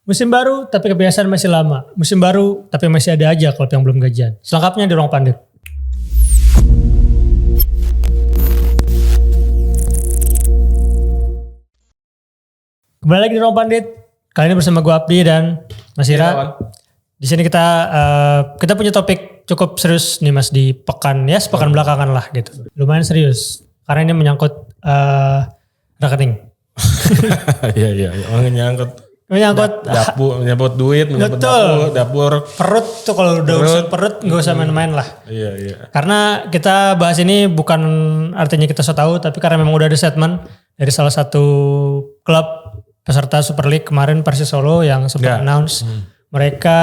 Musim baru tapi kebiasaan masih lama. Musim baru tapi masih ada aja klub yang belum gajian. Selengkapnya di Ruang Pandit. Kembali lagi di Ruang Pandit. Kali ini bersama gue Abdi dan Mas Ira. Di sini kita punya topik cukup serius nih Mas di pekan belakangan lah gitu. Lumayan serius karena ini menyangkut rekening. Iya, Menyangkut menyangkut duit, menyangkut dapur. Perut tuh kalau udah urusan perut gak usah main-main lah. Iya. Karena kita bahas ini bukan artinya kita so tahu, tapi karena memang udah ada statement dari salah satu klub peserta Super League kemarin Persis Solo yang sempat announce mereka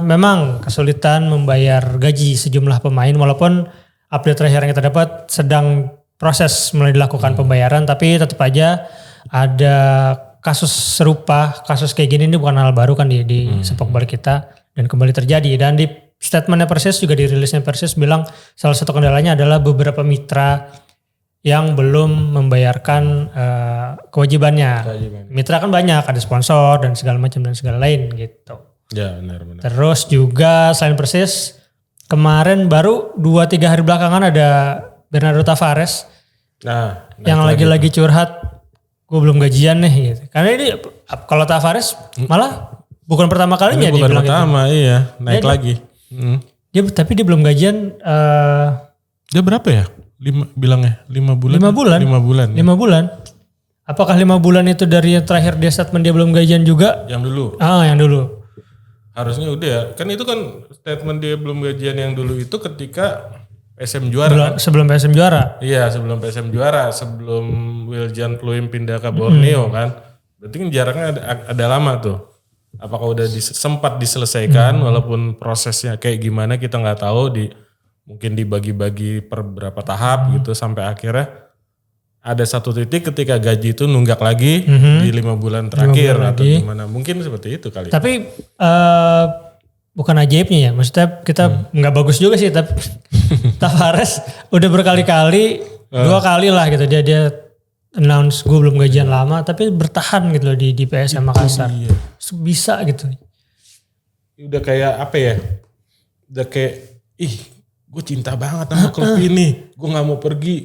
memang kesulitan membayar gaji sejumlah pemain walaupun update terakhir yang kita dapat sedang proses mulai dilakukan pembayaran, tapi tetap aja ada kasus serupa, kasus kayak gini ini bukan hal baru kan di sepak bola kita dan kembali terjadi. Dan di statementnya Persis juga dirilisnya Persis bilang salah satu kendalanya adalah beberapa mitra yang belum membayarkan kewajibannya. Mitra kan banyak, ada sponsor dan segala macam dan segala lain gitu. Ya benar. Terus juga selain Persis kemarin baru 2-3 hari belakangan ada Bernardo Tavares yang lagi-lagi curhat. Gue belum gajian nih gitu. Karena ini kalau Tavares malah bukan pertama kalinya dia bilang pertama, gitu. Iya, naik lagi. Tapi dia belum gajian. Dia berapa ya? 5 bulan. 5 bulan. Apakah 5 bulan itu dari yang terakhir dia statement dia belum gajian juga? Yang dulu. Yang dulu. Harusnya udah ya. Kan itu kan statement dia belum gajian yang dulu itu ketika PSM juara. Sebelum PSM juara. Iya, sebelum PSM juara, sebelum Wiljan Pluim pindah ke Borneo kan. Berarti kan jaraknya ada lama tuh. Apakah udah sempat diselesaikan walaupun prosesnya kayak gimana kita nggak tahu, mungkin dibagi-bagi per berapa tahap gitu sampai akhirnya ada satu titik ketika gaji itu nunggak lagi di 5 bulan terakhir atau gimana. Mungkin seperti itu kali. Tapi bukan ajaibnya ya, maksudnya kita nggak bagus juga sih, tapi Tavares udah berkali-kali, 2 kali lah gitu dia announce gue belum gajian lama, tapi bertahan gitu loh di PSM Makassar. Iya. Bisa gitu. Udah kayak apa ya? Udah kayak gue cinta banget sama klub ini, gue nggak mau pergi,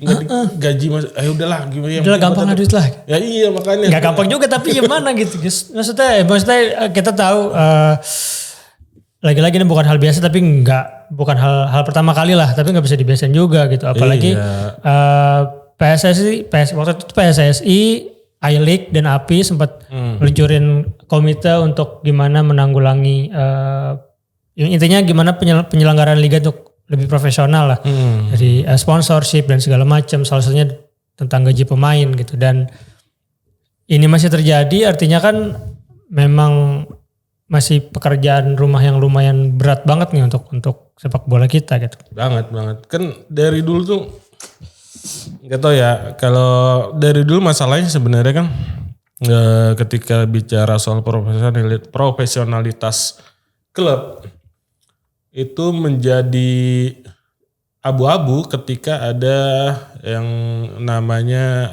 gaji masih, udahlah gimana? Udahlah gampang duit lah. Ya iya makanya. Gak gampang juga tapi gimana gitu. Maksudnya kita tahu. Lagi-lagi ini bukan hal biasa tapi bukan hal pertama kali lah, tapi nggak bisa dibiasain juga gitu, apalagi waktu itu PSSI, I-League dan API sempat meluncurin komite untuk gimana menanggulangi intinya gimana penyelenggaraan liga untuk lebih profesional lah, dari sponsorship dan segala macam, salah satunya tentang gaji pemain gitu. Dan ini masih terjadi, artinya kan memang masih pekerjaan rumah yang lumayan berat banget nih untuk sepak bola kita gitu. Banget. Kan dari dulu tuh nggak tahu ya, kalau dari dulu masalahnya sebenarnya kan ketika bicara soal profesionalitas klub itu menjadi abu-abu ketika ada yang namanya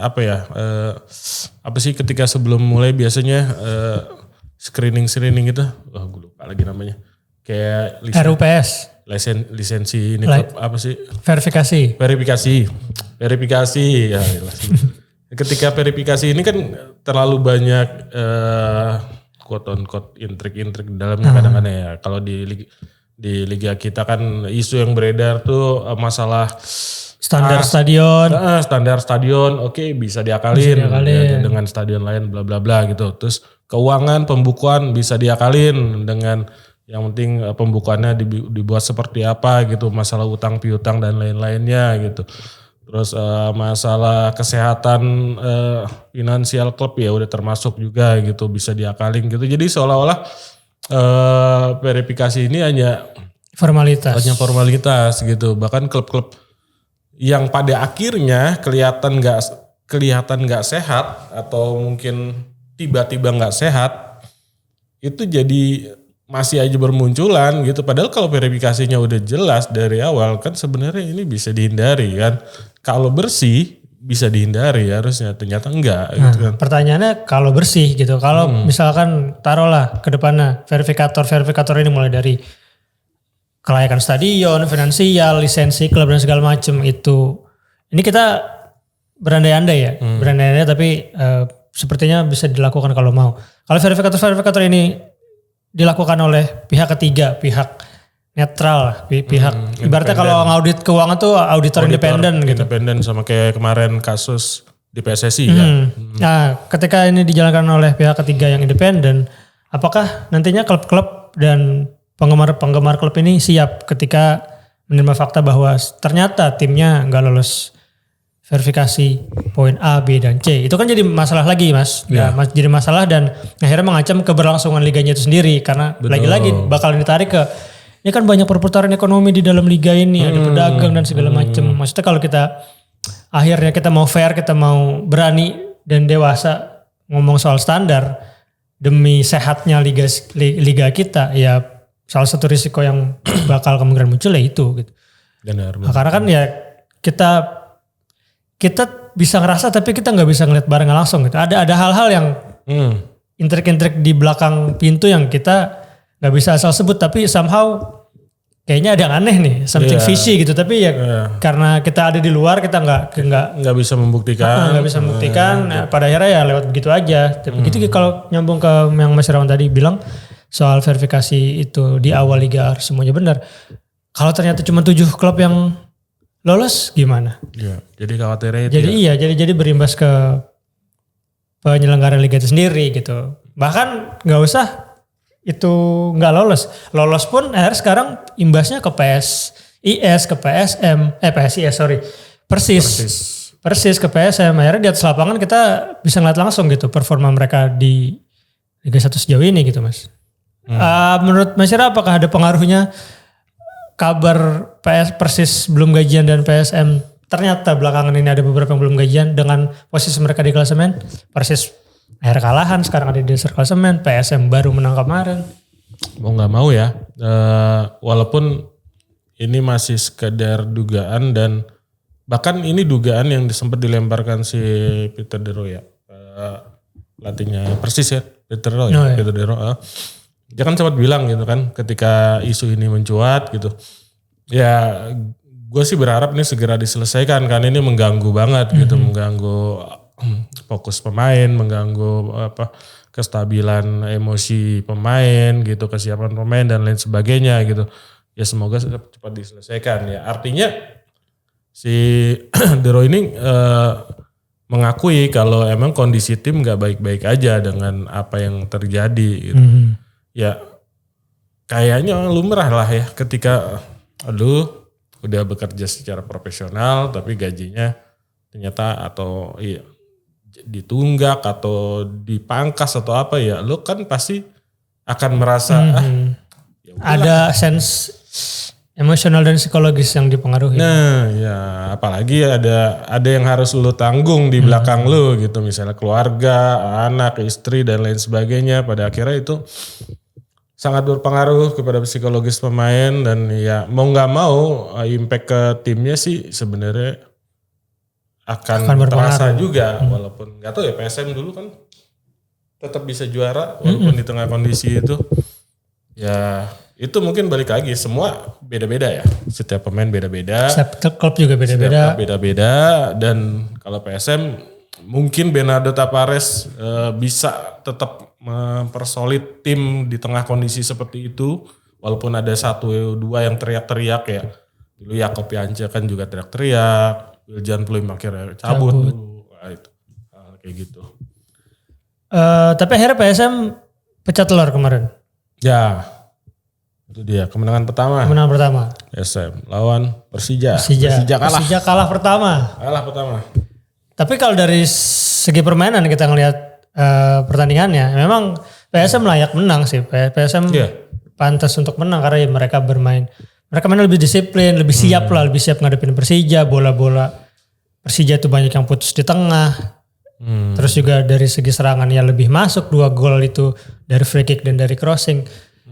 ketika sebelum mulai biasanya screening itu, gue lupa lagi namanya. Kayak RUPS. Lisensi ini apa sih? Verifikasi ya. Ketika verifikasi ini kan terlalu banyak quote on quote intrik dalamnya kadang-kadang ya. Kalau di liga kita kan isu yang beredar tuh masalah standar stadion, oke, bisa diakalin. Ya, dengan stadion lain bla bla bla gitu. Terus keuangan pembukuan bisa diakalin dengan yang penting pembukuannya dibuat seperti apa gitu, masalah utang piutang dan lain-lainnya gitu. Terus masalah kesehatan finansial klub ya udah termasuk juga gitu, bisa diakalin gitu. Jadi seolah-olah verifikasi ini hanya formalitas gitu. Bahkan klub-klub yang pada akhirnya kelihatan nggak sehat atau mungkin tiba-tiba nggak sehat, itu jadi masih aja bermunculan gitu. Padahal kalau verifikasinya udah jelas dari awal kan sebenarnya ini bisa dihindari kan. Kalau bersih bisa dihindari harusnya, ternyata enggak gitu kan. Pertanyaannya kalau bersih gitu, kalau misalkan taruhlah ke depannya verifikator ini mulai dari kelayakan stadion, finansial, lisensi klub dan segala macam itu, ini kita berandai-andai ya, berandai-andai tapi sepertinya bisa dilakukan kalau mau. Kalau verifikator ini dilakukan oleh pihak ketiga, pihak netral, pihak ibaratnya kalau ngaudit keuangan tuh auditor independen gitu. Independen sama kayak kemarin kasus di PSSI kan. Nah, ketika ini dijalankan oleh pihak ketiga yang independen, apakah nantinya klub-klub dan penggemar klub ini siap ketika menerima fakta bahwa ternyata timnya nggak lolos verifikasi poin A, B, dan C. Itu kan jadi masalah lagi mas. Ya, jadi masalah dan akhirnya mengancam keberlangsungan liganya itu sendiri. Karena lagi-lagi bakal ditarik ke, ini kan banyak perputaran ekonomi di dalam liga ini. Ada pedagang dan segala macam. Maksudnya kalau akhirnya kita mau fair, kita mau berani dan dewasa ngomong soal standar demi sehatnya liga kita, ya salah satu risiko yang bakal kemungkinan muncul ya itu. Gitu. Benar. Karena kan ya kita bisa ngerasa tapi kita nggak bisa ngeliat barangnya langsung gitu. Ada hal-hal yang intrik-intrik di belakang pintu yang kita nggak bisa asal sebut, tapi somehow kayaknya ada yang aneh nih, something fishy gitu. Tapi ya karena kita ada di luar, kita nggak bisa membuktikan. Nah, pada akhirnya ya lewat begitu aja. Tapi gitu kalau nyambung ke yang Mas Irawan tadi bilang soal verifikasi itu di awal liga semuanya benar. Kalau ternyata cuma 7 klub yang lolos gimana? Ya, jadi khawatirnya itu. Jadi berimbas ke penyelenggara liga itu sendiri gitu. Bahkan nggak usah itu nggak lolos. Lolos pun akhirnya sekarang imbasnya ke PSIS, ke Persis ke PSM. Akhirnya di atas lapangan kita bisa ngeliat langsung gitu performa mereka di Liga 1 sejauh ini gitu mas. Menurut Mas Ira apakah ada pengaruhnya kabar Persis belum gajian dan PSM ternyata belakangan ini ada beberapa yang belum gajian dengan posisi mereka di klasemen? Persis akhir kalahan sekarang ada di dasar klasemen, PSM baru menang kemarin. Mau nggak mau ya, walaupun ini masih sekedar dugaan dan bahkan ini dugaan yang sempat dilemparkan si Peter De Roo ya, pelatihnya Persis ya, Peter De Roo. Dia kan sempat bilang gitu kan ketika isu ini mencuat gitu. Ya gue sih berharap ini segera diselesaikan karena ini mengganggu banget gitu, mengganggu fokus pemain, mengganggu kestabilan emosi pemain gitu, kesiapan pemain dan lain sebagainya gitu. Ya semoga cepat diselesaikan ya. Artinya si De Roo ini mengakui kalau emang kondisi tim gak baik-baik aja dengan apa yang terjadi gitu. Ya kayaknya lumrah lah ya ketika udah bekerja secara profesional tapi gajinya ternyata atau ditunggak atau dipangkas atau apa ya, lu kan pasti akan merasa ada sense emosional dan psikologis yang dipengaruhi. Nah ya apalagi ada yang harus lu tanggung di belakang lu gitu, misalnya keluarga, anak, istri dan lain sebagainya. Pada akhirnya itu sangat berpengaruh kepada psikologis pemain dan ya mau nggak mau impact ke timnya sih sebenarnya akan terasa juga, walaupun nggak tahu ya PSM dulu kan tetap bisa juara walaupun di tengah kondisi itu. Ya itu mungkin balik lagi semua beda-beda ya, setiap pemain beda-beda, setiap klub juga beda-beda dan kalau PSM mungkin Bernardo Tavares bisa tetap mempersolid tim di tengah kondisi seperti itu, walaupun ada 1-2 yang teriak-teriak ya. Dulu Jakob Janca kan juga teriak-teriak, Wiljan Pluim akhirnya cabut dulu. Nah, itu kayak gitu. Tapi akhirnya PSM pecah telur kemarin. Ya, itu dia kemenangan pertama. PSM lawan Persija. Persija kalah pertama. Tapi kalau dari segi permainan kita ngelihat pertandingannya, memang PSM layak menang sih. PSM pantas untuk menang karena ya mereka main lebih disiplin, lebih siap ngadepin Persija. Bola-bola Persija itu banyak yang putus di tengah. Terus juga dari segi serangan ya lebih masuk 2 gol itu dari free kick dan dari crossing.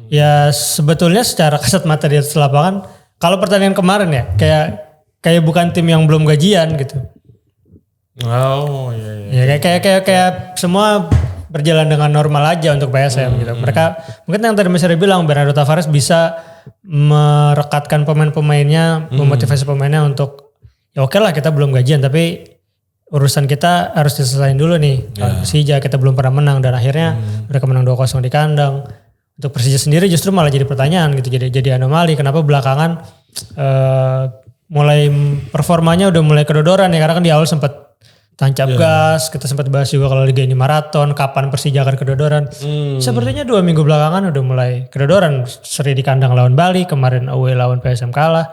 Ya sebetulnya secara kasat mata di atas lapangan, kalau pertandingan kemarin ya kayak bukan tim yang belum gajian gitu. Oh iya. Ya kayak semua berjalan dengan normal aja untuk PSM gitu. Mereka mungkin yang tadi Mas Ray bilang Bernardo Tavares bisa merekatkan pemain-pemainnya, memotivasi pemainnya untuk ya oke lah kita belum gajian tapi urusan kita harus diselesain dulu nih. Persija kita belum pernah menang dan akhirnya mereka menang 2-0 di kandang. Untuk Persija sendiri justru malah jadi pertanyaan gitu, jadi anomali kenapa belakangan mulai performanya udah mulai kedodoran ya karena kan di awal sempat tancap gas, kita sempat bahas juga kalau liga ini maraton, kapan Persija akan kedodoran. Sepertinya 2 minggu belakangan udah mulai kedodoran, seri di kandang lawan Bali, kemarin away lawan PSM kalah.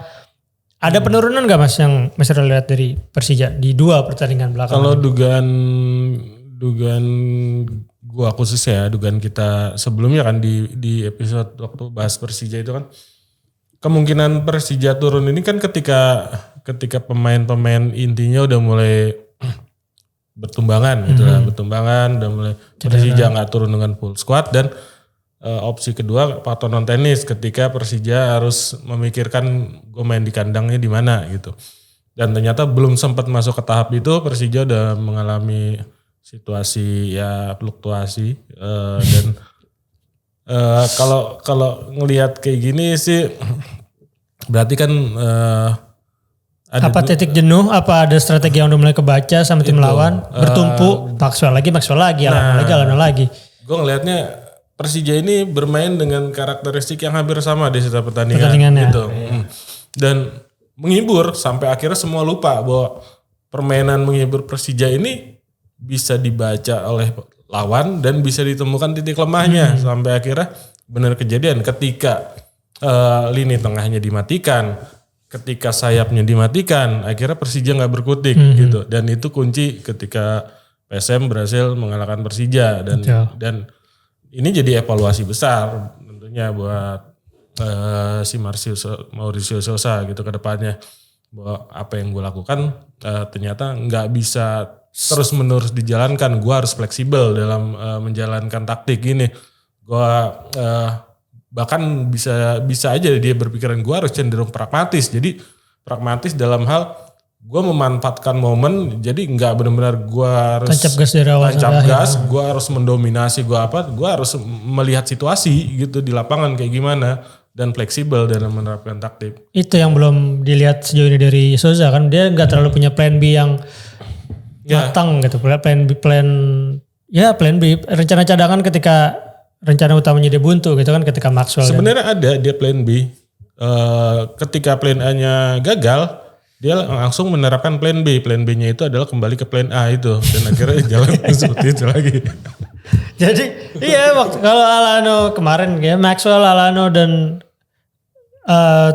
Ada penurunan gak Mas yang Mas lihat dari Persija di 2 pertandingan belakangan? Kalau dugaan gua khususnya, dugaan kita sebelumnya kan di episode waktu bahas Persija itu kan kemungkinan Persija turun ini kan ketika pemain-pemain intinya udah mulai bertumbangan gitu lah, udah mulai Persija nggak turun dengan full squad dan opsi kedua faktor non tenis ketika Persija harus memikirkan gue main di kandangnya di mana gitu. Dan ternyata belum sempat masuk ke tahap itu Persija udah mengalami situasi ya fluktuasi dan kalau ngelihat kayak gini sih berarti kan apa titik jenuh, apa ada strategi yang udah mulai kebaca sama tim lawan, bertumpu, Maxwell lagi, Alano lagi. Gue ngelihatnya Persija ini bermain dengan karakteristik yang hampir sama di setiap pertandingan gitu. Dan menghibur sampai akhirnya semua lupa bahwa permainan menghibur Persija ini bisa dibaca oleh lawan dan bisa ditemukan titik lemahnya sampai akhirnya benar kejadian ketika lini tengahnya dimatikan. Ketika sayapnya dimatikan, akhirnya Persija nggak berkutik gitu, dan itu kunci ketika PSM berhasil mengalahkan Persija dan ini jadi evaluasi besar tentunya buat si Mauricio Sousa gitu ke depannya bahwa apa yang gue lakukan ternyata nggak bisa terus menerus dijalankan, gue harus fleksibel dalam menjalankan taktik ini, gue bahkan bisa aja dia berpikiran gue harus cenderung pragmatis. Jadi pragmatis dalam hal gue memanfaatkan momen. Jadi nggak benar-benar gue harus tancap gas, gue harus mendominasi, gue harus melihat situasi gitu di lapangan kayak gimana dan fleksibel dalam menerapkan taktik. Itu yang belum dilihat sejauh ini dari Sousa kan, dia nggak terlalu punya plan B yang matang gitu. Plan B rencana cadangan ketika rencana utamanya dia buntu gitu kan ketika Maxwell. Sebenarnya ada dia plan B. Ketika plan A-nya gagal, dia langsung menerapkan plan B. Plan B-nya itu adalah kembali ke plan A itu dan akhirnya jalan seperti itu lagi. Jadi iya waktu kalau Alano kemarin ya Maxwell, Alano dan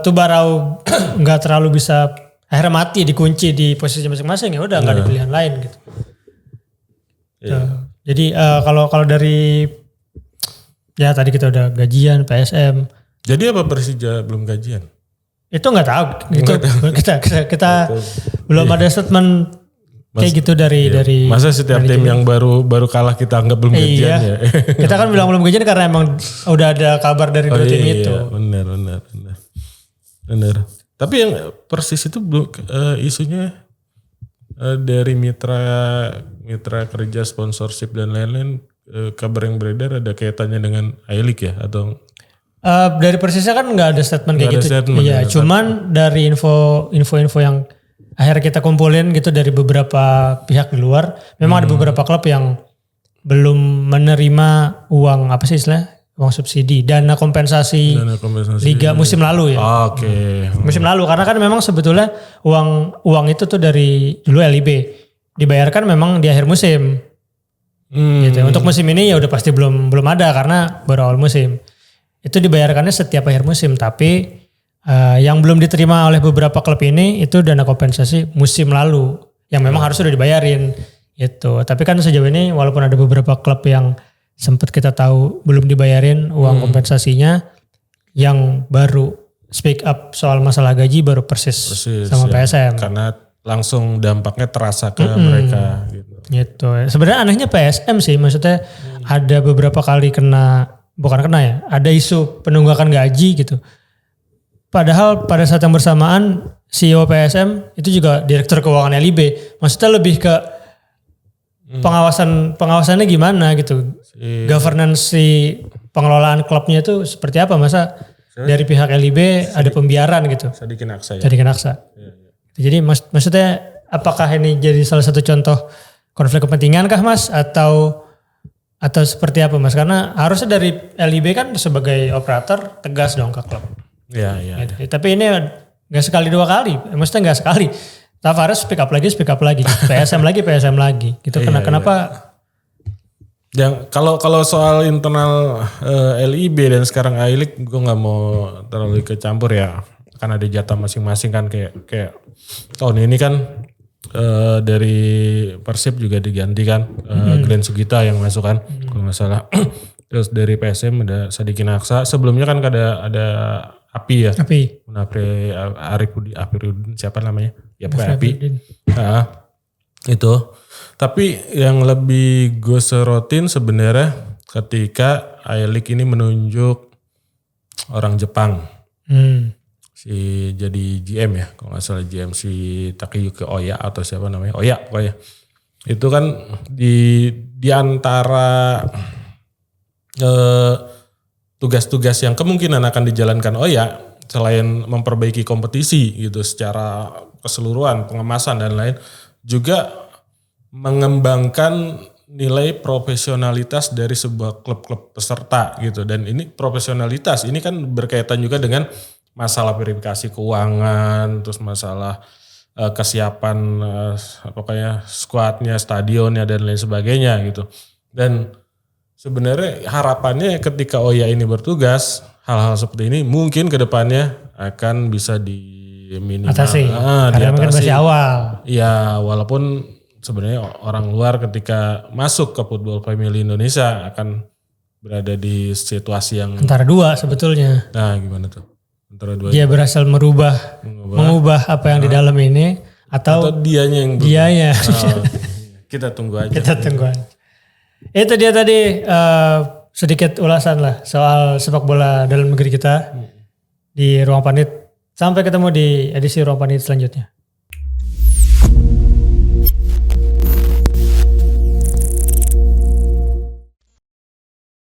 Tubarau nggak terlalu bisa akhirnya mati dikunci di posisi masing-masing ya udah nggak ada pilihan lain gitu. Jadi kalau dari ya tadi kita udah gajian PSM. Jadi apa Persija belum gajian? Itu nggak tahu. Itu kita belum ada statement kayak gitu dari. Masa setiap tim yang baru kalah kita anggap belum gajian ya? Kita kan bilang belum gajian karena emang udah ada kabar dari dua tim itu. Benar. Tapi yang Persis itu isunya dari mitra kerja sponsorship dan lain-lain. Kabar yang beredar ada kaitannya dengan I-League ya atau dari Persisnya kan nggak ada statement kayak gitu. Iya, cuman dari info yang akhirnya kita kumpulin gitu dari beberapa pihak di luar, memang ada beberapa klub yang belum menerima uang apa sih istilah? Uang subsidi, dana kompensasi liga musim lalu ya. Oke. Musim lalu karena kan memang sebetulnya uang itu tuh dari dulu LIB dibayarkan memang di akhir musim. Gitu. Untuk musim ini ya udah pasti belum ada karena baru awal musim. Itu dibayarkannya setiap akhir musim, tapi yang belum diterima oleh beberapa klub ini itu dana kompensasi musim lalu yang memang harus sudah dibayarin gitu. Tapi kan sejauh ini walaupun ada beberapa klub yang sempat kita tahu belum dibayarin uang kompensasinya, yang baru speak up soal masalah gaji baru Persis sama PSM. Karena langsung dampaknya terasa ke mereka gitu. Gitu. Sebenarnya anehnya PSM sih, maksudnya ada beberapa kali bukan kena ya, ada isu penunggakan gaji gitu. Padahal pada saat yang bersamaan CEO PSM itu juga direktur keuangan LIB. Maksudnya lebih ke pengawasannya gimana gitu. Governance si pengelolaan klubnya itu seperti apa? Masa dari pihak LIB ada pembiaran gitu. Sadikin Aksa ya. Sadikin Aksa. Jadi maksudnya apakah ini jadi salah satu contoh konflik kepentingan kah Mas? Atau seperti apa Mas? Karena harusnya dari LIB kan sebagai operator tegas dong ke klub. Iya. Gitu. Tapi ini gak sekali 2 kali. Maksudnya gak sekali. Tavares speak up lagi. PSM lagi. Gitu. Kenapa? Yang kalau soal internal LIB dan sekarang A-League gue nggak mau terlalu kecampur ya, kan ada jatah masing-masing kan kayak tahun ini kan dari Persib juga diganti kan Glenn Sugita yang masuk kan kalau nggak salah. Terus dari PSM ada Sadikin Aksa, sebelumnya kan ada Api ya. Munafri Arifudin siapa namanya? Ya pokoknya Api. Itu. Tapi yang lebih gue serotin sebenarnya ketika A-League ini menunjuk orang Jepang. Si jadi GM ya, kalau nggak salah GM si Takeyuki Oya atau siapa namanya, Oya pokoknya. Itu kan di antara tugas-tugas yang kemungkinan akan dijalankan Oya selain memperbaiki kompetisi gitu secara keseluruhan, pengemasan dan lain, juga mengembangkan nilai profesionalitas dari sebuah klub-klub peserta gitu. Dan ini profesionalitas ini kan berkaitan juga dengan masalah verifikasi keuangan, terus masalah kesiapan pokoknya skuadnya, stadionnya dan lain sebagainya gitu. Dan sebenarnya harapannya ketika Oya ini bertugas, hal-hal seperti ini mungkin ke depannya akan bisa atasi. Karena mungkin masih awal. Iya, walaupun sebenarnya orang luar ketika masuk ke Football Family Indonesia akan berada di situasi yang antara 2 sebetulnya. Nah, gimana tuh? Antara 2. Dia berhasil mengubah apa yang di dalam ini atau dianya. Kita tunggu aja. Itu dia tadi sedikit ulasan lah soal sepak bola dalam negeri kita di Ruang Panit. Sampai ketemu di edisi Ruang Panit selanjutnya.